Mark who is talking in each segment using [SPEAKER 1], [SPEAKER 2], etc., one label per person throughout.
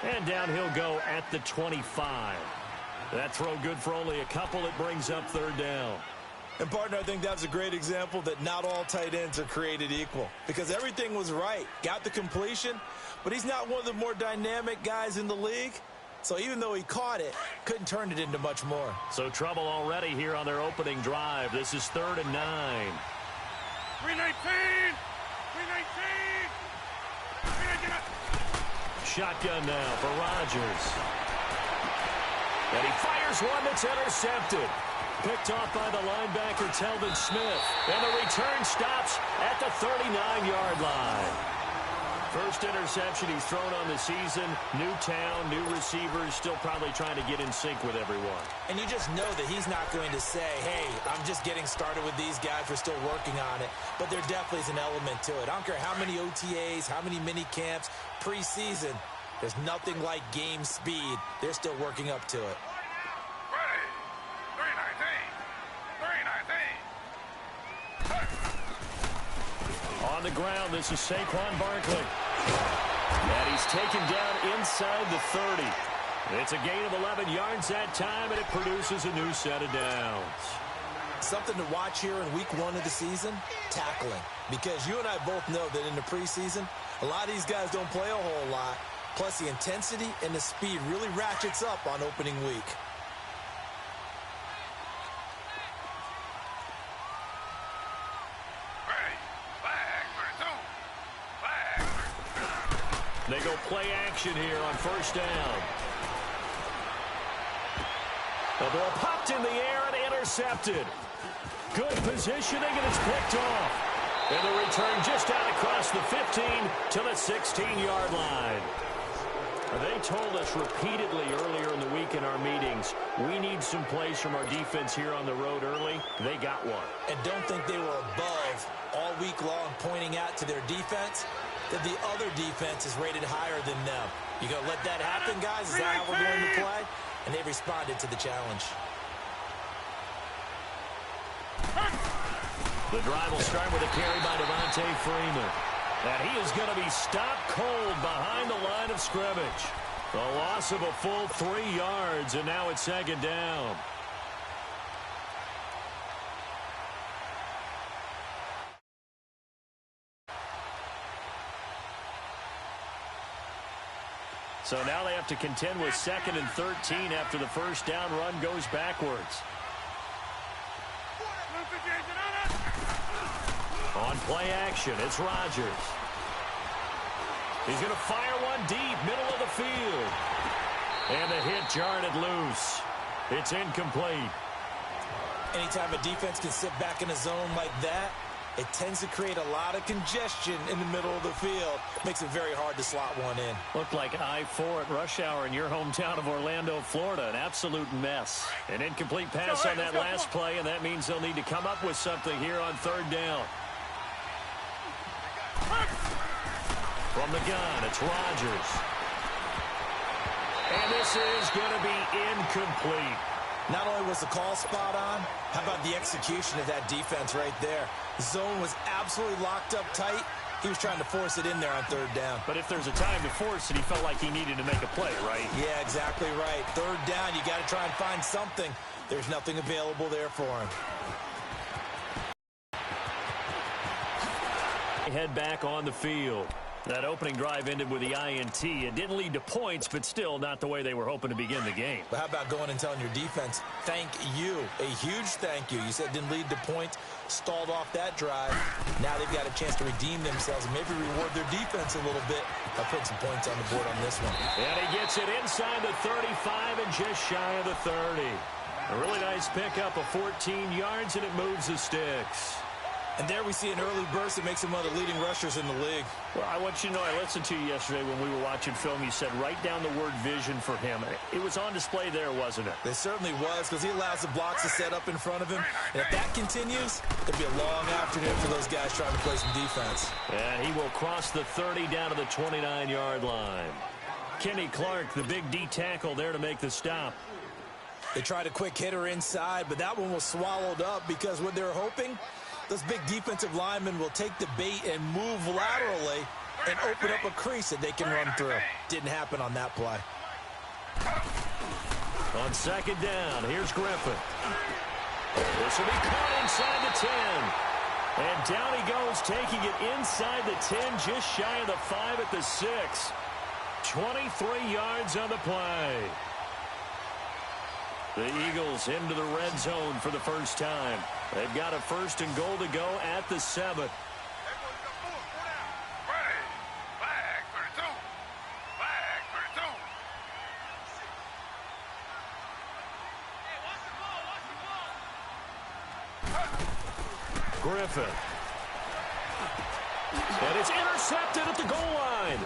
[SPEAKER 1] And down he'll go at the 25. That throw good for only a couple. It brings up third down.
[SPEAKER 2] And, partner, I think that was a great example that not all tight ends are created equal, because everything was right. Got the completion, but he's not one of the more dynamic guys in the league. So even though he caught it, couldn't turn it into much more.
[SPEAKER 1] So trouble already here on their opening drive. This is 3rd and 9.
[SPEAKER 3] 319! 319!
[SPEAKER 1] Shotgun now for Rodgers. And he fires one that's intercepted. Picked off by the linebacker, Telvin Smith. And the return stops at the 39-yard line. First interception he's thrown on the season. New town, new receivers, still probably trying to get in sync with everyone.
[SPEAKER 2] And you just know that he's not going to say, hey, I'm just getting started with these guys. We're still working on it. But there definitely is an element to it. I don't care how many OTAs, how many mini camps, preseason. There's nothing like game speed. They're still working up to it.
[SPEAKER 3] Ready. 319.
[SPEAKER 1] On the ground, this is Saquon Barkley. And he's taken down inside the 30. It's a gain of 11 yards that time, and it produces a new set of downs.
[SPEAKER 2] Something to watch here in week 1 of the season, tackling. Because you and I both know that in the preseason, a lot of these guys don't play a whole lot. Plus, the intensity and the speed really ratchets up on opening week.
[SPEAKER 1] They go play action here on first down. The ball popped in the air and intercepted. Good positioning, and it's picked off. And the return just out across the 15 to the 16-yard line. They told us repeatedly earlier in the week in our meetings, we need some plays from our defense here on the road early. They got one.
[SPEAKER 2] And don't think they were above all week long pointing out to their defense that the other defense is rated higher than them. You going to let that happen, guys? Is that how we're going to play? And they responded to the challenge.
[SPEAKER 1] The drive will start with a carry by Devontae Freeman. And he is going to be stopped cold behind the line of scrimmage. The loss of a full 3 yards, and now it's 2nd down. So now they have to contend with 2nd and 13 after the first down run goes backwards. On play action, it's Rodgers. He's going to fire one deep, middle of the field. And the hit jarred it loose. It's incomplete.
[SPEAKER 2] Anytime a defense can sit back in a zone like that, it tends to create a lot of congestion in the middle of the field. Makes it very hard to slot one in.
[SPEAKER 1] Looked like I-4 at rush hour in your hometown of Orlando, Florida. An absolute mess. An incomplete pass on that last play, and that means they'll need to come up with something here on 3rd down. From the gun, it's Rodgers. And this is going to be incomplete.
[SPEAKER 2] Not only was the call spot on, how about the execution of that defense right there? The zone was absolutely locked up tight. He was trying to force it in there on 3rd down.
[SPEAKER 1] But if there's a time to force it, he felt like he needed to make a play, right?
[SPEAKER 2] Yeah, exactly right. 3rd down, you got to try and find something. There's nothing available there for him.
[SPEAKER 1] Head back on the field. That opening drive ended with the INT. It didn't lead to points, but still not the way they were hoping to begin the game.
[SPEAKER 2] But how about going and telling your defense, thank you, a huge thank you. You said it didn't lead to points, stalled off that drive. Now they've got a chance to redeem themselves and maybe reward their defense a little bit by putting some points on the board on this one.
[SPEAKER 1] And he gets it inside the 35 and just shy of the 30. A really nice pickup of 14 yards, and it moves the sticks.
[SPEAKER 2] And there we see an early burst that makes him one of the leading rushers in the league.
[SPEAKER 1] Well, I want you to know, I listened to you yesterday when we were watching film. You said write down the word vision for him. It was on display there, wasn't it?
[SPEAKER 2] It certainly was, because he allows the blocks to set up in front of him. And if that continues, it'll be a long afternoon for those guys trying to play some defense.
[SPEAKER 1] And he will cross the 30 down to the 29-yard line. Kenny Clark, the big D tackle there to make the stop.
[SPEAKER 2] They tried a quick hitter inside, but that one was swallowed up because what they're hoping, those big defensive linemen will take the bait and move laterally and open up a crease that they can run through. Didn't happen on that play.
[SPEAKER 1] On second down, here's Griffin. This will be caught inside the 10. And down he goes, taking it inside the 10, just shy of the 5 at the 6. 23 yards on the play. The Eagles into the red zone for the first time. They've got a first and goal to go at the 7. Griffin. And it's intercepted at the goal line.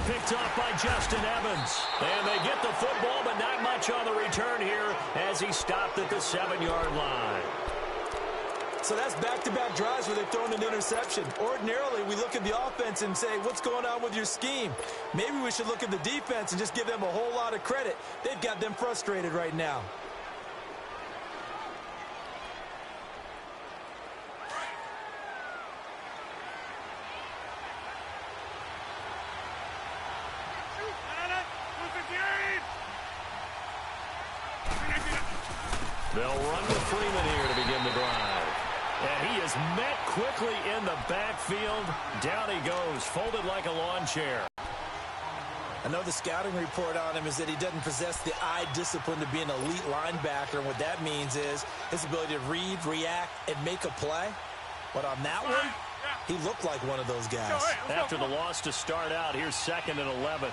[SPEAKER 1] Picked off by Justin Evans. And they get the football, but not much on the return here as he stopped at the 7-yard line.
[SPEAKER 2] So that's back-to-back drives where they've thrown an interception. Ordinarily, we look at the offense and say, what's going on with your scheme? Maybe we should look at the defense and just give them a whole lot of credit. They've got them frustrated right now.
[SPEAKER 1] They'll run with Freeman here to begin the drive. And he is met quickly in the backfield. Down he goes, folded like a lawn chair.
[SPEAKER 2] I know the scouting report on him is that he doesn't possess the eye discipline to be an elite linebacker. And what that means is his ability to read, react, and make a play. But on that one, he looked like one of those guys.
[SPEAKER 1] After the loss to start out, here's 2nd and 11.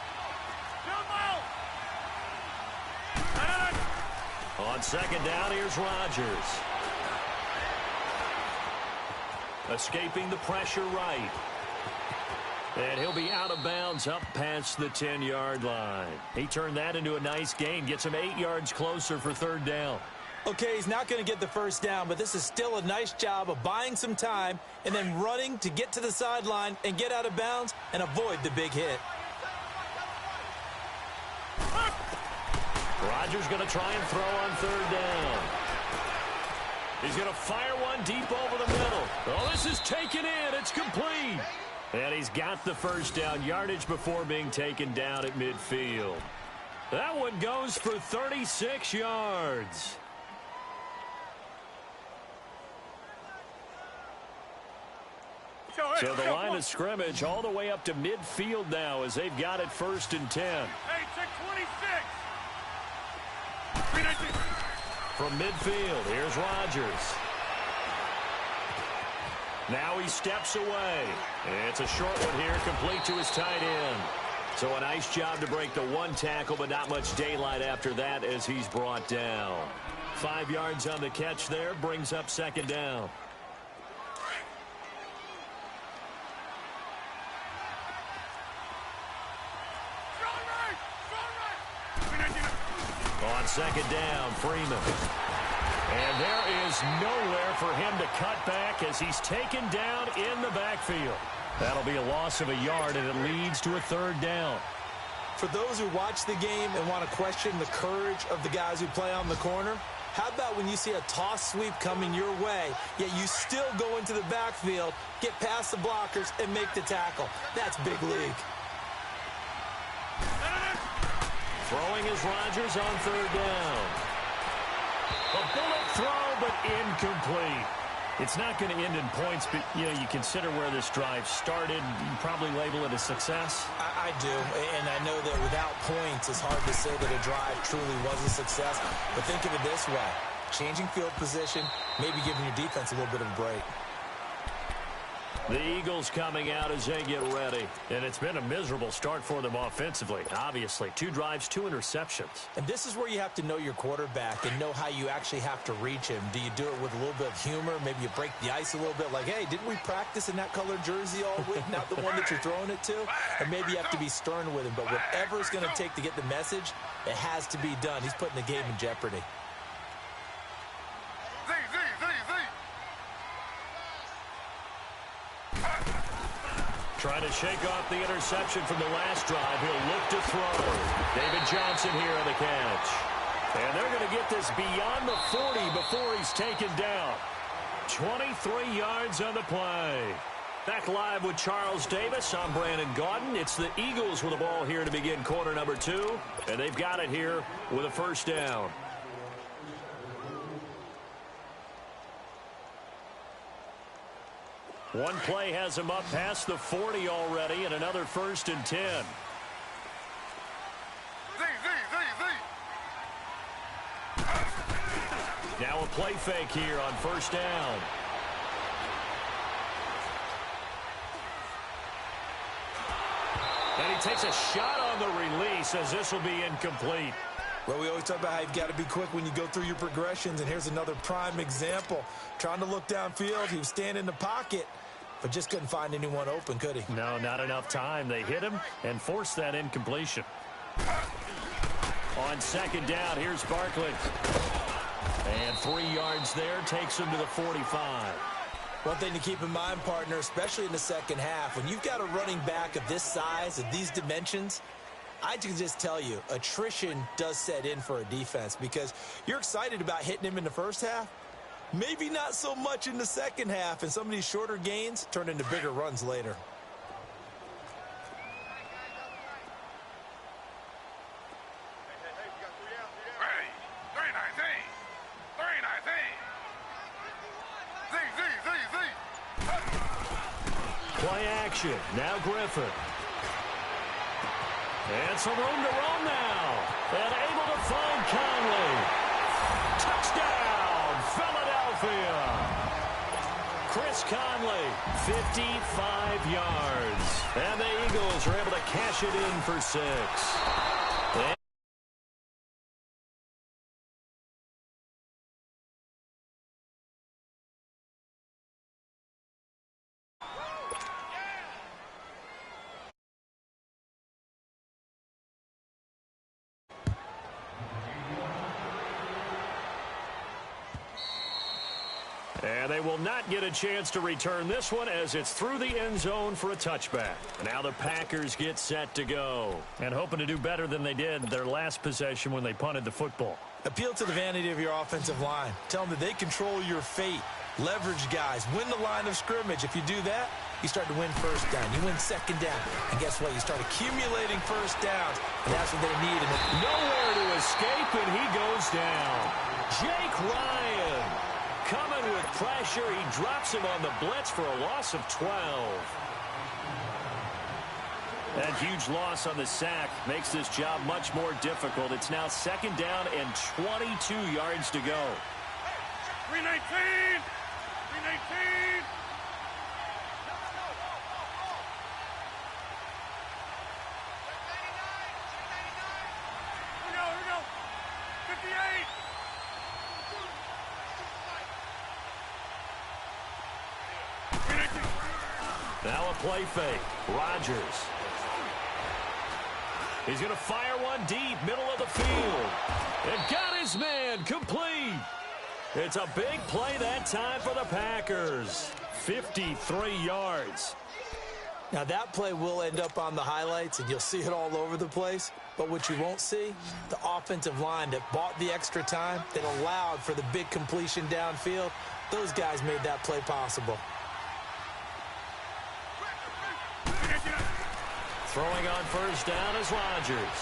[SPEAKER 1] On second down, here's Rodgers. Escaping the pressure right. And he'll be out of bounds up past the 10-yard line. He turned that into a nice gain. Gets him 8 yards closer for 3rd down.
[SPEAKER 2] Okay, he's not going to get the first down, but this is still a nice job of buying some time and then running to get to the sideline and get out of bounds and avoid the big hit.
[SPEAKER 1] Rodgers going to try and throw on 3rd down. He's going to fire one deep over the middle. Oh, this is taken in. It's complete. And he's got the first down, yardage before being taken down at midfield. That one goes for 36 yards. So the line of scrimmage all the way up to midfield now as they've got it 1st and 10.
[SPEAKER 3] Hey, check 26.
[SPEAKER 1] From midfield, here's Rodgers. Now he steps away. It's a short one here, complete to his tight end. So a nice job to break the one tackle, but not much daylight after that as he's brought down. 5 yards on the catch there, brings up 2nd down. On 2nd down, Freeman. And there is nowhere for him to cut back as he's taken down in the backfield. That'll be a loss of a yard, and it leads to a 3rd down.
[SPEAKER 2] For those who watch the game and want to question the courage of the guys who play on the corner, how about when you see a toss sweep coming your way, yet you still go into the backfield, get past the blockers, and make the tackle? That's big league.
[SPEAKER 1] Throwing is Rodgers on 3rd down. A bullet throw, but incomplete. It's not going to end in points, but, you consider where this drive started. You probably label it a success.
[SPEAKER 2] I do, and I know that without points, it's hard to say that a drive truly was a success. But think of it this way. Changing field position, maybe giving your defense a little bit of a break.
[SPEAKER 1] The Eagles coming out as they get ready. And it's been a miserable start for them offensively, obviously. 2 drives, 2 interceptions.
[SPEAKER 2] And this is where you have to know your quarterback and know how you actually have to reach him. Do you do it with a little bit of humor? Maybe you break the ice a little bit like, hey, didn't we practice in that colored jersey all week? Not the one that you're throwing it to? Or maybe you have to be stern with him. But whatever it's going to take to get the message, it has to be done. He's putting the game in jeopardy.
[SPEAKER 1] Trying to shake off the interception from the last drive. He'll look to throw. David Johnson here on the catch. And they're going to get this beyond the 40 before he's taken down. 23 yards on the play. Back live with Charles Davis. I'm Brandon Gaudin. It's the Eagles with the ball here to begin quarter number 2. And they've got it here with a first down. One play has him up past the 40 already, and another 1st and 10. Now a play fake here on 1st down. And he takes a shot on the release as this will be incomplete.
[SPEAKER 2] Well, we always talk about how you've got to be quick when you go through your progressions, and here's another prime example. Trying to look downfield, he was standing in the pocket, but just couldn't find anyone open, could he?
[SPEAKER 1] No, not enough time. They hit him and forced that incompletion. On 2nd down, here's Barkley. And 3 yards there, takes him to the 45.
[SPEAKER 2] One thing to keep in mind, partner, especially in the second half, when you've got a running back of this size, of these dimensions, I can just tell you, attrition does set in for a defense because you're excited about hitting him in the first half. Maybe not so much in the second half, and some of these shorter gains turn into bigger runs later.
[SPEAKER 1] Play action. Now Griffin. And some room to roam now. And able to find Conley. Touchdown, Philadelphia. Chris Conley, 55 yards. And the Eagles are able to cash it in for 6. And they will not get a chance to return this one as it's through the end zone for a touchback. Now the Packers get set to go. And hoping to do better than they did their last possession when they punted the football.
[SPEAKER 2] Appeal to the vanity of your offensive line. Tell them that they control your fate. Leverage guys. Win the line of scrimmage. If you do that, you start to win 1st down. You win 2nd down. And guess what? You start accumulating 1st downs. And that's what they need. And
[SPEAKER 1] nowhere to escape, and he goes down. Jake Ryan coming with pressure. He drops him on the blitz for a loss of 12. That huge loss on the sack makes this job much more difficult. It's now 2nd down and 22 yards to go.
[SPEAKER 3] 319! 319! Here we go! 58!
[SPEAKER 1] Now a play fake. Rodgers. He's going to fire one deep, middle of the field. And got his man complete. It's a big play that time for the Packers. 53 yards.
[SPEAKER 2] Now that play will end up on the highlights, and you'll see it all over the place. But what you won't see, the offensive line that bought the extra time, that allowed for the big completion downfield, those guys made that play possible.
[SPEAKER 1] Throwing on 1st down is Rodgers.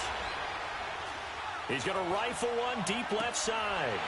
[SPEAKER 1] He's going to rifle one deep left side.